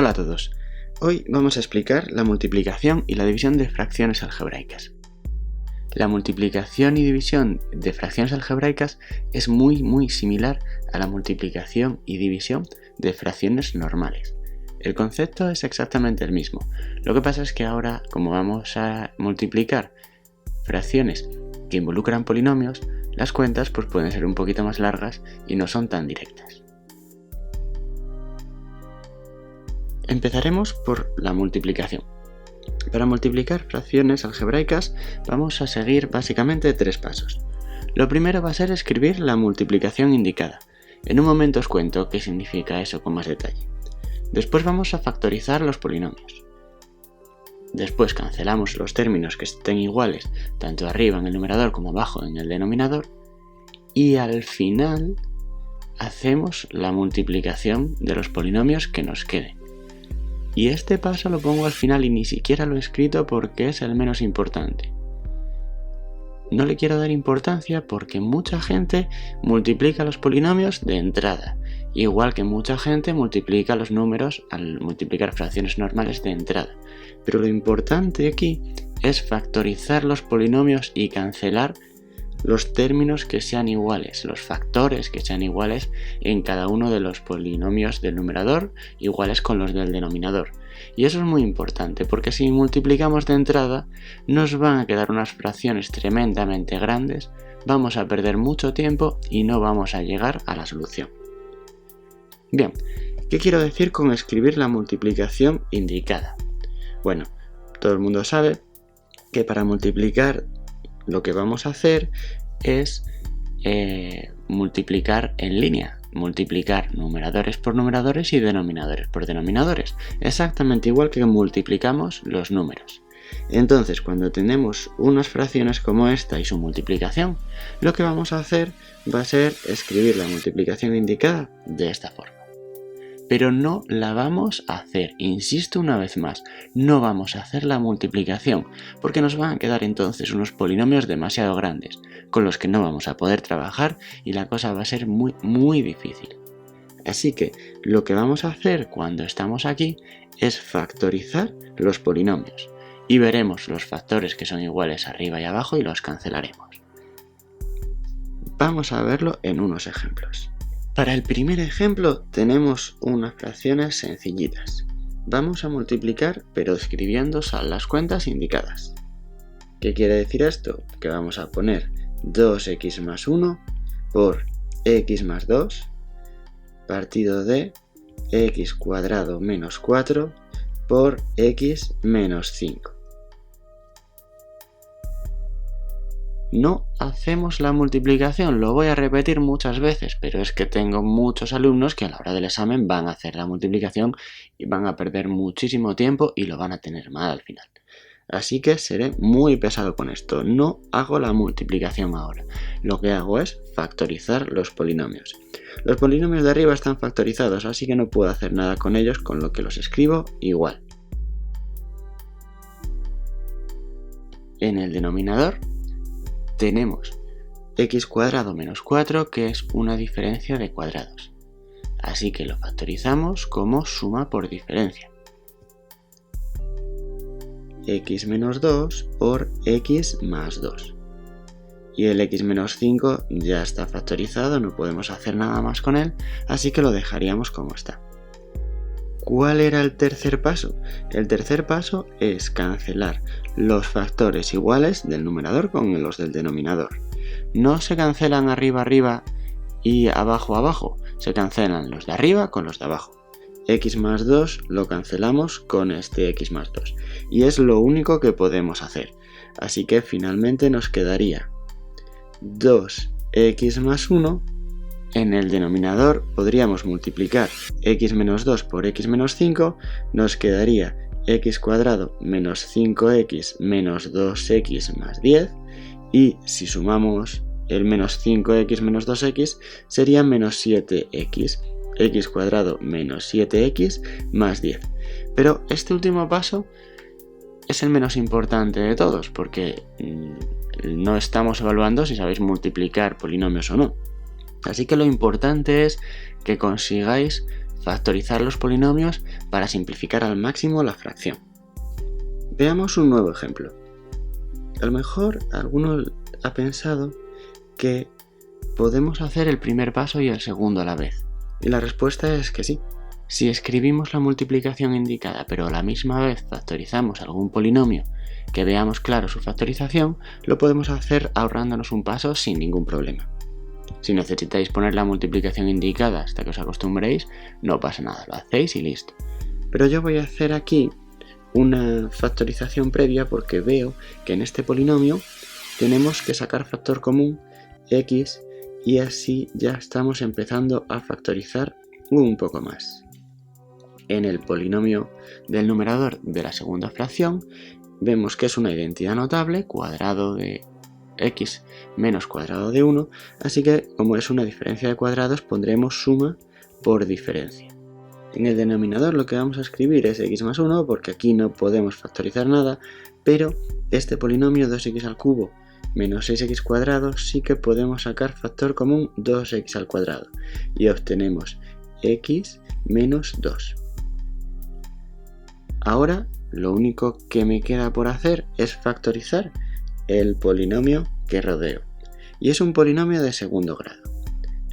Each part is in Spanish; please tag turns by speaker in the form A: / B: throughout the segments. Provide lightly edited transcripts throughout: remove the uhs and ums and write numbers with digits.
A: Hola a todos. Hoy vamos a explicar la multiplicación y la división de fracciones algebraicas. La multiplicación y división de fracciones algebraicas es muy similar a la multiplicación y división de fracciones normales. El concepto es exactamente el mismo. Lo que pasa es que ahora, como vamos a multiplicar fracciones que involucran polinomios, las cuentas pueden ser un poquito más largas y no son tan directas. Empezaremos por la multiplicación. Para multiplicar fracciones algebraicas vamos a seguir básicamente 3 pasos. Lo primero va a ser escribir la multiplicación indicada. En un momento os cuento qué significa eso con más detalle. Después vamos a factorizar los polinomios. Después cancelamos los términos que estén iguales tanto arriba en el numerador como abajo en el denominador. Y al final hacemos la multiplicación de los polinomios que nos queden. Y este paso lo pongo al final y ni siquiera lo he escrito porque es el menos importante. No le quiero dar importancia porque mucha gente multiplica los polinomios de entrada, igual que mucha gente multiplica los números al multiplicar fracciones normales de entrada. Pero lo importante aquí es factorizar los polinomios y cancelar los términos que sean iguales, los factores que sean iguales en cada uno de los polinomios del numerador, iguales con los del denominador. Y eso es muy importante porque si multiplicamos de entrada nos van a quedar unas fracciones tremendamente grandes, vamos a perder mucho tiempo y no vamos a llegar a la solución. Bien, ¿qué quiero decir con escribir la multiplicación indicada? Bueno, todo el mundo sabe que para multiplicar lo que vamos a hacer es multiplicar en línea, multiplicar numeradores por numeradores y denominadores por denominadores, exactamente igual que multiplicamos los números. Entonces, cuando tenemos unas fracciones como esta y su multiplicación, lo que vamos a hacer va a ser escribir la multiplicación indicada de esta forma. Pero no la vamos a hacer, insisto una vez más, no vamos a hacer la multiplicación, porque nos van a quedar entonces unos polinomios demasiado grandes, con los que no vamos a poder trabajar y la cosa va a ser muy difícil. Así que lo que vamos a hacer cuando estamos aquí es factorizar los polinomios, y veremos los factores que son iguales arriba y abajo y los cancelaremos. Vamos a verlo en unos ejemplos. Para el primer ejemplo tenemos unas fracciones sencillitas. Vamos a multiplicar pero escribiendo las cuentas indicadas. ¿Qué quiere decir esto? Que vamos a poner 2x más 1 por x más 2 partido de x cuadrado menos 4 por x menos 5. No hacemos la multiplicación, lo voy a repetir muchas veces, pero es que tengo muchos alumnos que a la hora del examen van a hacer la multiplicación y van a perder muchísimo tiempo y lo van a tener mal al final. Así que seré muy pesado con esto, no hago la multiplicación ahora. Lo que hago es factorizar los polinomios. Los polinomios de arriba están factorizados, así que no puedo hacer nada con ellos, con lo que los escribo igual. En el denominador tenemos x cuadrado menos 4, que es una diferencia de cuadrados. Así que lo factorizamos como suma por diferencia. X menos 2 por x más 2. Y el x menos 5 ya está factorizado, no podemos hacer nada más con él, así que lo dejaríamos como está. ¿Cuál era el tercer paso? El tercer paso es cancelar los factores iguales del numerador con los del denominador. No se cancelan arriba y abajo, se cancelan los de arriba con los de abajo. X más 2 lo cancelamos con este x más 2 y es lo único que podemos hacer. Así que finalmente nos quedaría 2x más 1. En el denominador podríamos multiplicar x menos 2 por x menos 5, nos quedaría x cuadrado menos 5x menos 2x más 10, y si sumamos el menos 5x menos 2x sería menos 7x, x cuadrado menos 7x más 10. Pero este último paso es el menos importante de todos porque no estamos evaluando si sabéis multiplicar polinomios o no. Así que lo importante es que consigáis factorizar los polinomios para simplificar al máximo la fracción. Veamos un nuevo ejemplo. A lo mejor alguno ha pensado que podemos hacer el primer paso y el segundo a la vez. Y la respuesta es que sí. Si escribimos la multiplicación indicada pero a la misma vez factorizamos algún polinomio que veamos claro su factorización, lo podemos hacer ahorrándonos un paso sin ningún problema. Si necesitáis poner la multiplicación indicada hasta que os acostumbréis, no pasa nada, lo hacéis y listo. Pero yo voy a hacer aquí una factorización previa porque veo que en este polinomio tenemos que sacar factor común x y así ya estamos empezando a factorizar un poco más. En el polinomio del numerador de la segunda fracción vemos que es una identidad notable, cuadrado de x menos cuadrado de 1, así que como es una diferencia de cuadrados pondremos suma por diferencia. En el denominador lo que vamos a escribir es x más 1 porque aquí no podemos factorizar nada, pero este polinomio 2x al cubo menos 6x cuadrado sí que podemos sacar factor común 2x al cuadrado y obtenemos x menos 2. Ahora lo único que me queda por hacer es factorizar el polinomio que rodeo y es un polinomio de segundo grado.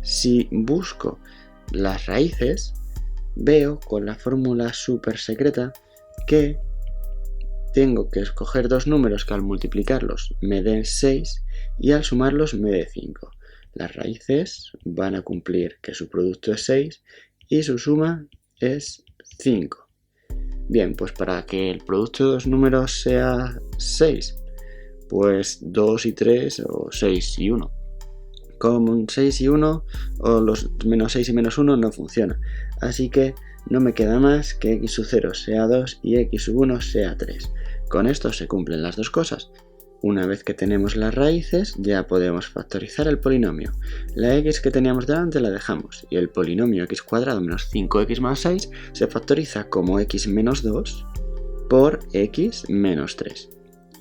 A: Si busco las raíces veo con la fórmula súper secreta que tengo que escoger dos números que al multiplicarlos me den 6 y al sumarlos me dé 5. Las raíces van a cumplir que su producto es 6 y su suma es 5. Bien, pues para que el producto de dos números sea 6, pues 2 y 3 o 6 y 1. Con 6 y 1 o los menos 6 y menos 1 no funciona, así que no me queda más que x sub 0 sea 2 y x sub 1 sea 3. Con esto se cumplen las dos cosas. Una vez que tenemos las raíces ya podemos factorizar el polinomio. La x que teníamos delante la dejamos y el polinomio x cuadrado menos 5x más 6 se factoriza como x menos 2 por x menos 3.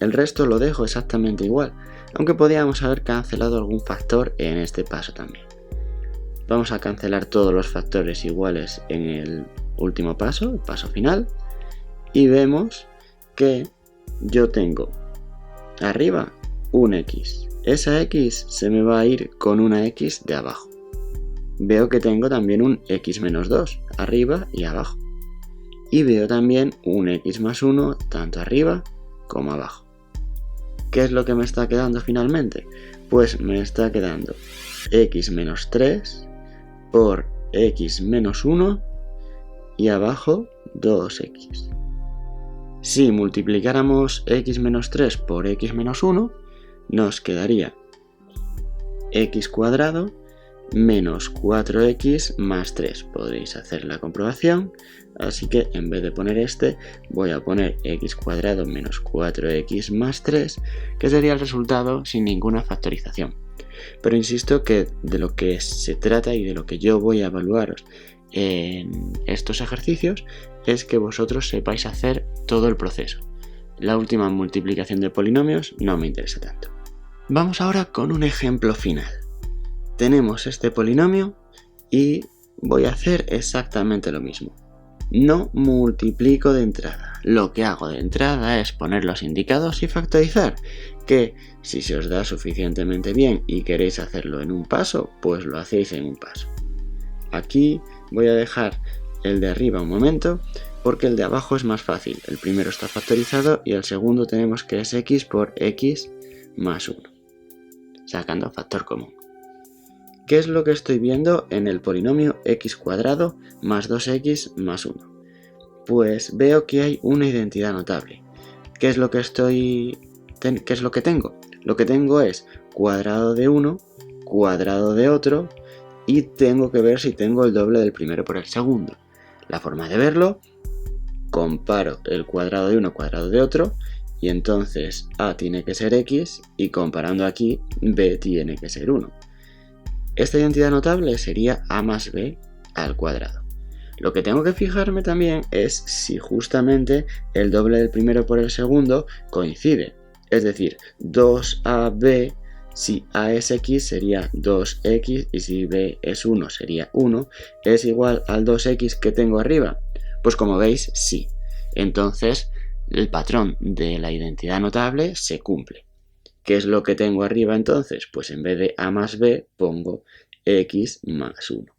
A: El resto lo dejo exactamente igual, aunque podríamos haber cancelado algún factor en este paso también. Vamos a cancelar todos los factores iguales en el último paso, el paso final, y vemos que yo tengo arriba un x. Esa x se me va a ir con una x de abajo. Veo que tengo también un x menos 2 arriba y abajo. Y veo también un x más 1 tanto arriba como abajo. ¿Qué es lo que me está quedando finalmente? Pues me está quedando x menos 3 por x menos 1 y abajo 2x. Si multiplicáramos x menos 3 por x menos 1, nos quedaría x cuadrado menos 4x más 3. Podréis hacer la comprobación, así que en vez de poner este, voy a poner x cuadrado menos 4x más 3, que sería el resultado sin ninguna factorización. Pero insisto que de lo que se trata y de lo que yo voy a evaluaros en estos ejercicios es que vosotros sepáis hacer todo el proceso. La última multiplicación de polinomios no me interesa tanto. Vamos ahora con un ejemplo final. Tenemos este polinomio y voy a hacer exactamente lo mismo. No multiplico de entrada. Lo que hago de entrada es poner los indicados y factorizar, que si se os da suficientemente bien y queréis hacerlo en un paso, pues lo hacéis en un paso. Aquí voy a dejar el de arriba un momento porque el de abajo es más fácil. El primero está factorizado y el segundo tenemos que es x por x más 1, sacando factor común. ¿Qué es lo que estoy viendo en el polinomio x cuadrado más 2x más 1? Pues veo que hay una identidad notable. ¿Qué es lo que tengo? Lo que tengo es cuadrado de uno, cuadrado de otro, y tengo que ver si tengo el doble del primero por el segundo. La forma de verlo, comparo el cuadrado de uno, cuadrado de otro, y entonces a tiene que ser x, y comparando aquí, b tiene que ser 1. Esta identidad notable sería a más b al cuadrado. Lo que tengo que fijarme también es si justamente el doble del primero por el segundo coincide. Es decir, 2ab Si A es X sería 2X y si B es 1 sería 1, ¿es igual al 2X que tengo arriba? Pues como veis, sí. Entonces, el patrón de la identidad notable se cumple. ¿Qué es lo que tengo arriba entonces? Pues en vez de A más B pongo X más 1.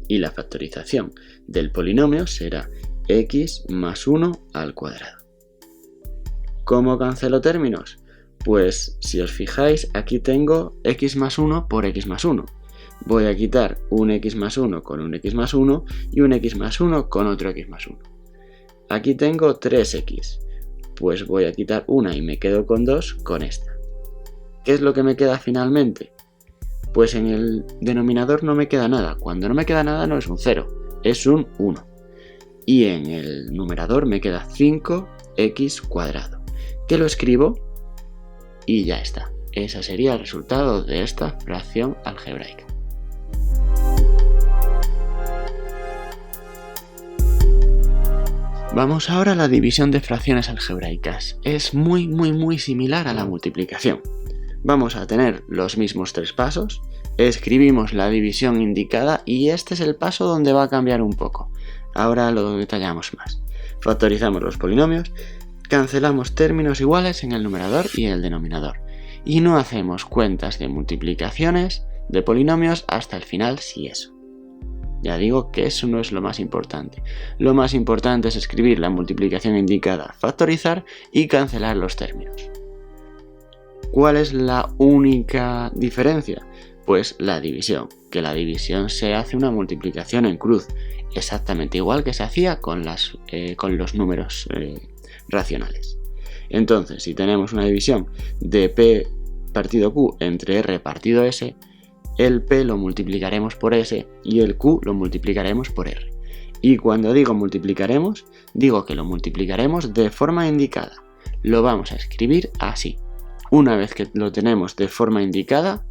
A: Y la factorización del polinomio será X más 1 al cuadrado. ¿Cómo cancelo términos? Pues si os fijáis, aquí tengo X más 1 por X más 1. Voy a quitar un X más 1 con un X más 1 y un X más 1 con otro X más 1. Aquí tengo 3X. Pues voy a quitar una y me quedo con 2 con esta. ¿Qué es lo que me queda finalmente? Pues en el denominador no me queda nada. Cuando no me queda nada no es un 0, es un 1. Y en el numerador me queda 5x cuadrado. Que lo escribo y ya está. Ese sería el resultado de esta fracción algebraica. Vamos ahora a la división de fracciones algebraicas. Es muy similar a la multiplicación. Vamos a tener los mismos 3 pasos, escribimos la división indicada y este es el paso donde va a cambiar un poco. Ahora lo detallamos más. Factorizamos los polinomios, cancelamos términos iguales en el numerador y en el denominador. Y no hacemos cuentas de multiplicaciones de polinomios hasta el final si eso. Ya digo que eso no es lo más importante. Lo más importante es escribir la multiplicación indicada, factorizar y cancelar los términos. ¿Cuál es la única diferencia? Pues la división, que la división se hace una multiplicación en cruz, exactamente igual que se hacía con los números racionales. Entonces, si tenemos una división de P partido Q entre R partido S, el P lo multiplicaremos por S y el Q lo multiplicaremos por R. Y cuando digo multiplicaremos, digo que lo multiplicaremos de forma indicada. Lo vamos a escribir así. Una vez que lo tenemos de forma indicada,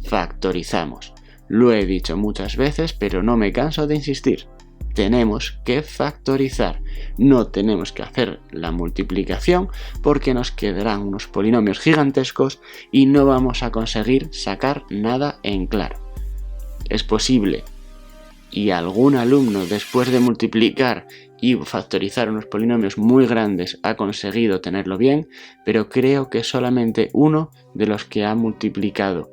A: factorizamos. Lo he dicho muchas veces, pero no me canso de insistir. Tenemos que factorizar. No tenemos que hacer la multiplicación porque nos quedarán unos polinomios gigantescos y no vamos a conseguir sacar nada en claro. Es posible, y algún alumno después de multiplicar y factorizar unos polinomios muy grandes ha conseguido tenerlo bien, pero creo que solamente uno de los que ha multiplicado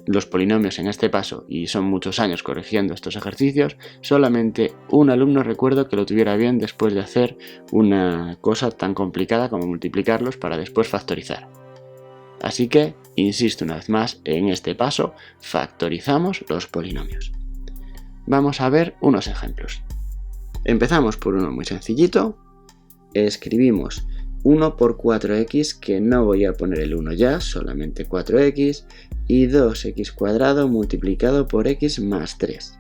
A: los polinomios en este paso, y son muchos años corrigiendo estos ejercicios, solamente un alumno recuerdo que lo tuviera bien después de hacer una cosa tan complicada como multiplicarlos para después factorizar. Así que, insisto una vez más, en este paso factorizamos los polinomios. Vamos a ver unos ejemplos. Empezamos por uno muy sencillito. Escribimos 1 por 4x, que no voy a poner el 1 ya, solamente 4x, y 2x cuadrado multiplicado por x más 3.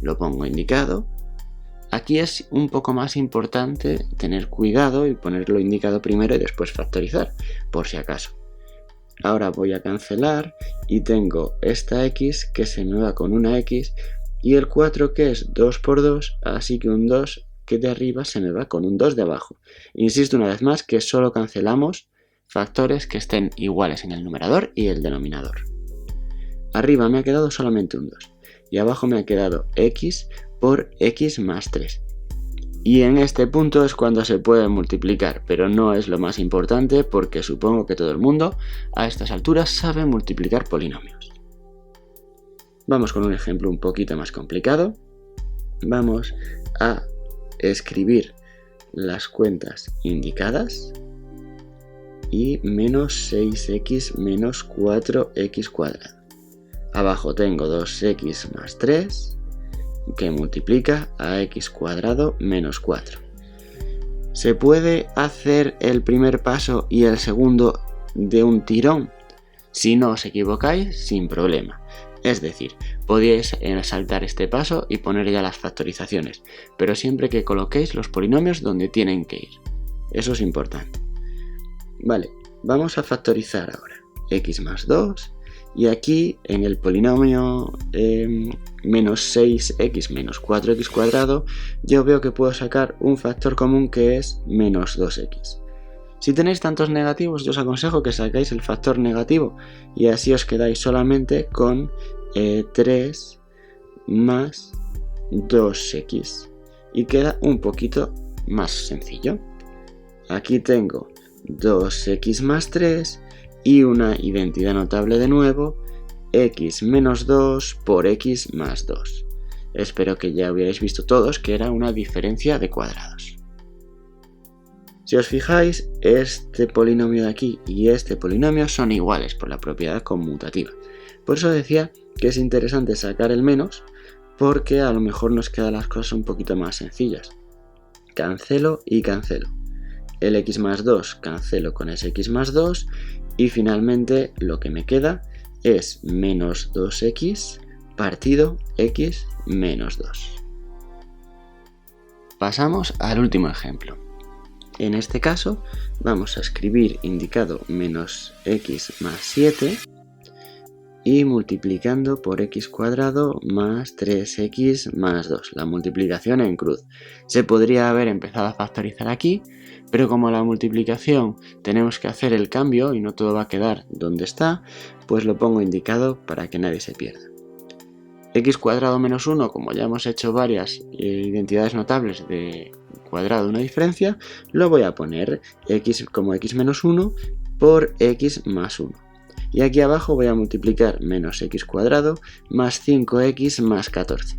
A: Lo pongo indicado. Aquí es un poco más importante tener cuidado y ponerlo indicado primero y después factorizar, por si acaso. Ahora voy a cancelar y tengo esta x que se me va con una x y el 4 que es 2 por 2, así que un 2 que de arriba se me va con un 2 de abajo. Insisto una vez más que solo cancelamos factores que estén iguales en el numerador y el denominador. Arriba me ha quedado solamente un 2 y abajo me ha quedado x por x más 3. Y en este punto es cuando se puede multiplicar, pero no es lo más importante porque supongo que todo el mundo a estas alturas sabe multiplicar polinomios. Vamos con un ejemplo un poquito más complicado. Vamos a escribir las cuentas indicadas y menos 6x menos 4x cuadrado. Abajo tengo 2x más 3 que multiplica a x cuadrado menos 4. ¿Se puede hacer el primer paso y el segundo de un tirón? Si no os equivocáis, sin problema. Es decir, podíais saltar este paso y poner ya las factorizaciones, pero siempre que coloquéis los polinomios donde tienen que ir. Eso es importante. Vale, vamos a factorizar ahora. X más 2, y aquí en el polinomio menos 6x menos 4x cuadrado, yo veo que puedo sacar un factor común que es menos 2x. Si tenéis tantos negativos, yo os aconsejo que sacáis el factor negativo y así os quedáis solamente con 3 más 2x y queda un poquito más sencillo. Aquí tengo 2x más 3 y una identidad notable de nuevo, x menos 2 por x más 2. Espero que ya hubierais visto todos que era una diferencia de cuadrados. Si os fijáis, este polinomio de aquí y este polinomio son iguales por la propiedad conmutativa. Por eso decía que es interesante sacar el menos, porque a lo mejor nos quedan las cosas un poquito más sencillas. Cancelo y cancelo. El x más 2 cancelo con ese x más 2 y finalmente lo que me queda es menos 2x partido x menos 2. Pasamos al último ejemplo. En este caso vamos a escribir indicado menos x más 7 y multiplicando por x cuadrado más 3x más 2, la multiplicación en cruz. Se podría haber empezado a factorizar aquí, pero como la multiplicación tenemos que hacer el cambio y no todo va a quedar donde está, pues lo pongo indicado para que nadie se pierda. X cuadrado menos 1, como ya hemos hecho varias identidades notables de cuadrado de una diferencia, lo voy a poner x como x menos 1 por x más 1. Y aquí abajo voy a multiplicar menos x cuadrado más 5x más 14.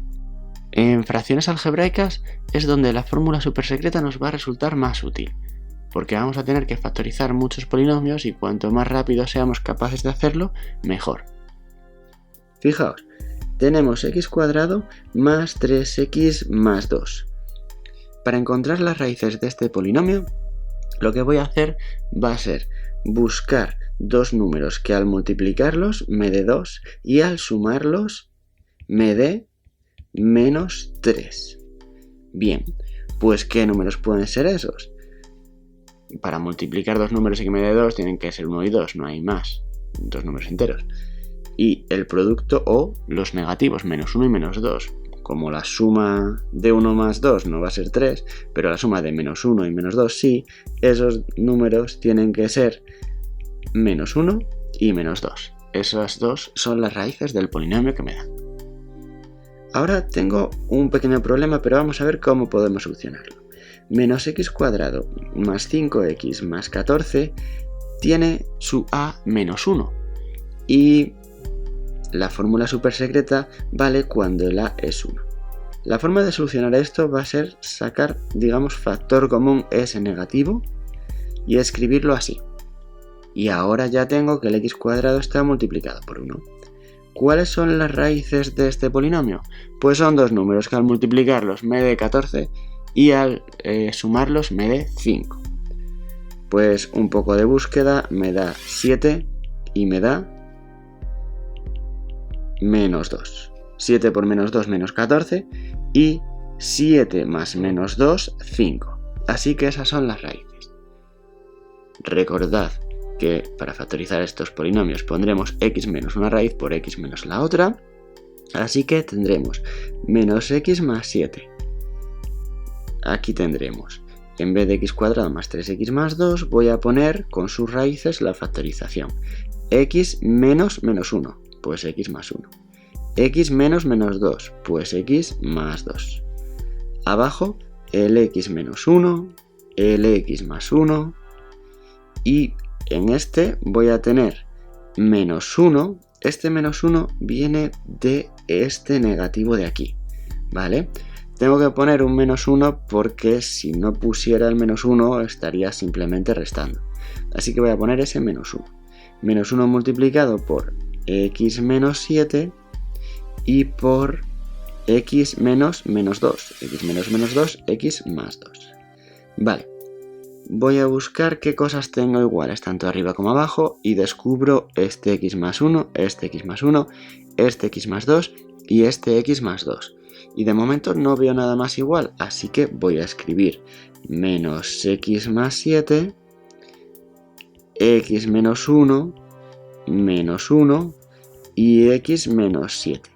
A: En fracciones algebraicas es donde la fórmula supersecreta nos va a resultar más útil, porque vamos a tener que factorizar muchos polinomios y cuanto más rápido seamos capaces de hacerlo, mejor. Fijaos, tenemos x cuadrado más 3x más 2. Para encontrar las raíces de este polinomio, lo que voy a hacer va a ser buscar dos números que al multiplicarlos me dé 2 y al sumarlos me dé menos 3. Bien, pues ¿qué números pueden ser esos? Para multiplicar dos números y que me dé 2 tienen que ser 1 y 2, no hay más, dos números enteros. Y el producto o los negativos, menos 1 y menos 2. Como la suma de 1 más 2 no va a ser 3, pero la suma de menos 1 y menos 2 sí, esos números tienen que ser menos 1 y menos 2. Esas dos son las raíces del polinomio que me dan. Ahora tengo un pequeño problema, pero vamos a ver cómo podemos solucionarlo. Menos x cuadrado más 5x más 14 tiene su a menos 1 y la fórmula supersecreta vale cuando el a es 1. La forma de solucionar esto va a ser sacar, digamos, factor común s negativo y escribirlo así. Y ahora ya tengo que el x cuadrado está multiplicado por 1. ¿Cuáles son las raíces de este polinomio? Pues son dos números que al multiplicarlos me dé 14 y al sumarlos me dé 5. Pues un poco de búsqueda me da 7 y me da menos 2. 7 por menos 2 menos 14 y 7 más menos 2, 5. Así que esas son las raíces. Recordad que para factorizar estos polinomios pondremos x menos una raíz por x menos la otra. Así que tendremos menos x más 7. Aquí tendremos, en vez de x cuadrado más 3x más 2, voy a poner con sus raíces la factorización. X menos menos 1, pues x más 1. X menos menos 2, pues x más 2. Abajo, el x menos 1, el x más 1. Y en este voy a tener menos 1. Este menos 1 viene de este negativo de aquí, ¿vale? Tengo que poner un menos 1 porque si no pusiera el menos 1 estaría simplemente restando. Así que voy a poner ese menos 1. Menos 1 multiplicado por x menos 7 y por x menos menos 2. X menos menos 2, x más 2. Vale. Voy a buscar qué cosas tengo iguales tanto arriba como abajo y descubro este x más 1, este x más 1, este x más 2 y este x más 2. Y de momento no veo nada más igual, así que voy a escribir menos x más 7, x menos 1, menos 1 y x menos 7.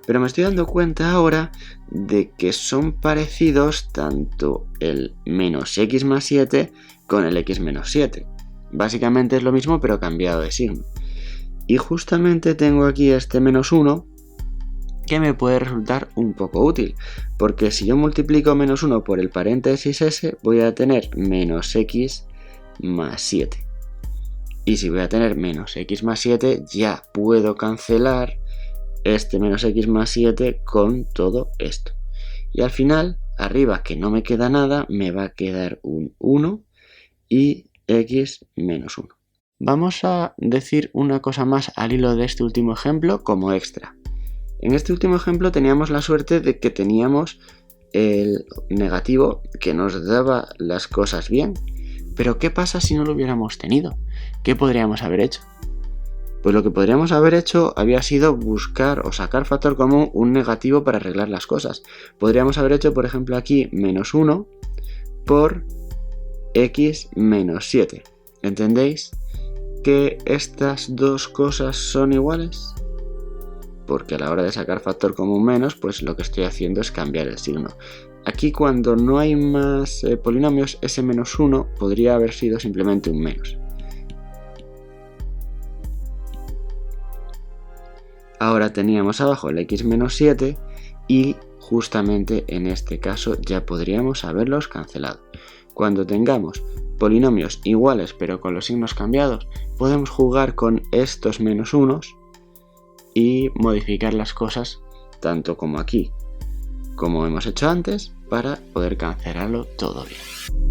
A: Pero me estoy dando cuenta ahora de que son parecidos tanto el menos x más 7 con el x menos 7. Básicamente es lo mismo pero cambiado de signo. Y justamente tengo aquí este menos 1 que me puede resultar un poco útil, porque si yo multiplico menos 1 por el paréntesis ese, voy a tener menos x más 7. Y si voy a tener menos x más 7, ya puedo cancelar este menos x más 7 con todo esto. Y al final, arriba que no me queda nada, me va a quedar un 1 y x menos 1. Vamos a decir una cosa más al hilo de este último ejemplo como extra. En este último ejemplo teníamos la suerte de que teníamos el negativo que nos daba las cosas bien. Pero ¿qué pasa si no lo hubiéramos tenido? ¿Qué podríamos haber hecho? Pues lo que podríamos haber hecho había sido buscar o sacar factor común un negativo para arreglar las cosas. Podríamos haber hecho, por ejemplo, aquí menos 1 por x menos 7. ¿Entendéis que estas dos cosas son iguales? Porque a la hora de sacar factor común menos, pues lo que estoy haciendo es cambiar el signo. Aquí cuando no hay más polinomios, ese menos 1 podría haber sido simplemente un menos. Ahora teníamos abajo el x menos 7 y justamente en este caso ya podríamos haberlos cancelado. Cuando tengamos polinomios iguales pero con los signos cambiados, podemos jugar con estos menos 1 y modificar las cosas tanto como aquí como hemos hecho antes para poder cancelarlo todo bien.